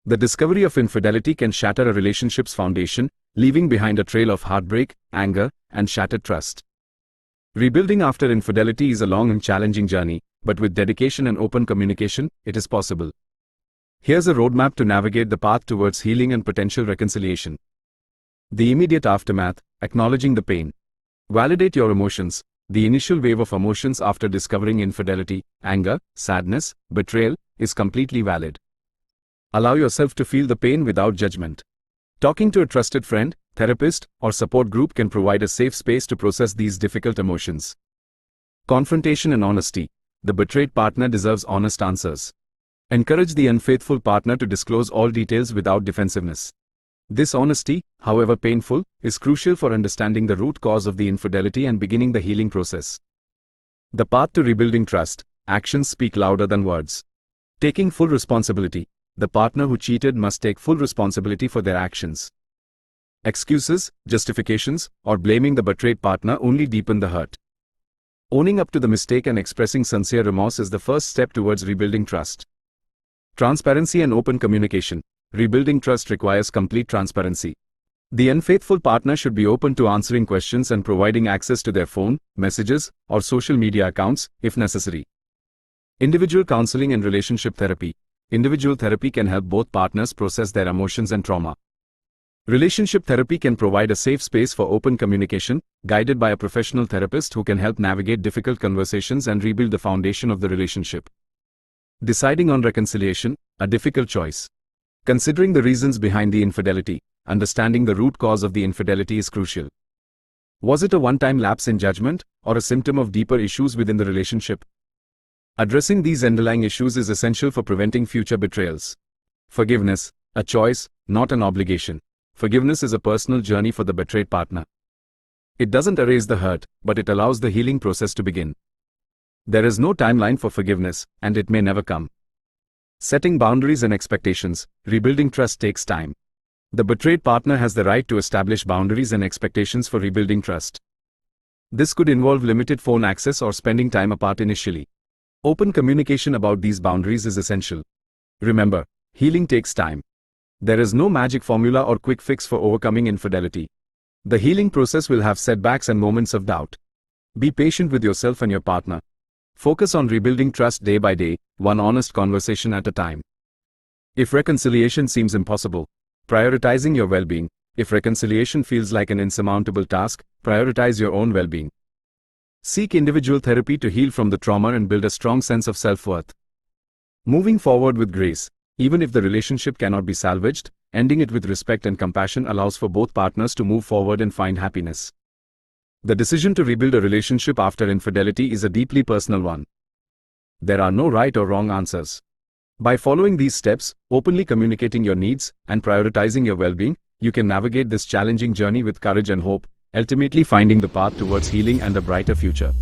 The discovery of infidelity can shatter a relationship's foundation, leaving behind a trail of heartbreak, anger, and shattered trust. Rebuilding after infidelity is a long and challenging journey, but with dedication and open communication, it is possible. Here's a roadmap to navigate the path towards healing and potential reconciliation. The immediate aftermath: acknowledging the pain. Validate your emotions. The initial wave of emotions after discovering infidelity, anger, sadness, betrayal, is completely valid. Allow yourself to feel the pain without judgment. Talking to a trusted friend, therapist, or support group can provide a safe space to process these difficult emotions. Confrontation and honesty. The betrayed partner deserves honest answers. Encourage the unfaithful partner to disclose all details without defensiveness. This honesty, however painful, is crucial for understanding the root cause of the infidelity and beginning the healing process. The path to rebuilding trust. Actions speak louder than words. Taking full responsibility. The partner who cheated must take full responsibility for their actions. Excuses, justifications, or blaming the betrayed partner only deepen the hurt. Owning up to the mistake and expressing sincere remorse is the first step towards rebuilding trust. Transparency and open communication. Rebuilding trust requires complete transparency. The unfaithful partner should be open to answering questions and providing access to their phone, messages, or social media accounts, if necessary. Individual counseling and relationship therapy. Individual therapy can help both partners process their emotions and trauma. Relationship therapy can provide a safe space for open communication, guided by a professional therapist who can help navigate difficult conversations and rebuild the foundation of the relationship. Deciding on reconciliation, a difficult choice. Considering the reasons behind the infidelity, understanding the root cause of the infidelity is crucial. Was it a one-time lapse in judgment, or a symptom of deeper issues within the relationship? Addressing these underlying issues is essential for preventing future betrayals. Forgiveness, a choice, not an obligation. Forgiveness is a personal journey for the betrayed partner. It doesn't erase the hurt, but it allows the healing process to begin. There is no timeline for forgiveness, and it may never come. Setting boundaries and expectations. Rebuilding trust takes time. The betrayed partner has the right to establish boundaries and expectations for rebuilding trust. This could involve limited phone access or spending time apart initially. Open communication about these boundaries is essential. Remember, healing takes time. There is no magic formula or quick fix for overcoming infidelity. The healing process will have setbacks and moments of doubt. Be patient with yourself and your partner. Focus on rebuilding trust day by day, one honest conversation at a time. If reconciliation seems impossible, prioritizing your well-being. If reconciliation feels like an insurmountable task, prioritize your own well-being. Seek individual therapy to heal from the trauma and build a strong sense of self-worth. Moving forward with grace. Even if the relationship cannot be salvaged, ending it with respect and compassion allows for both partners to move forward and find happiness. The decision to rebuild a relationship after infidelity is a deeply personal one. There are no right or wrong answers. By following these steps, openly communicating your needs, and prioritizing your well-being, you can navigate this challenging journey with courage and hope, ultimately finding the path towards healing and a brighter future.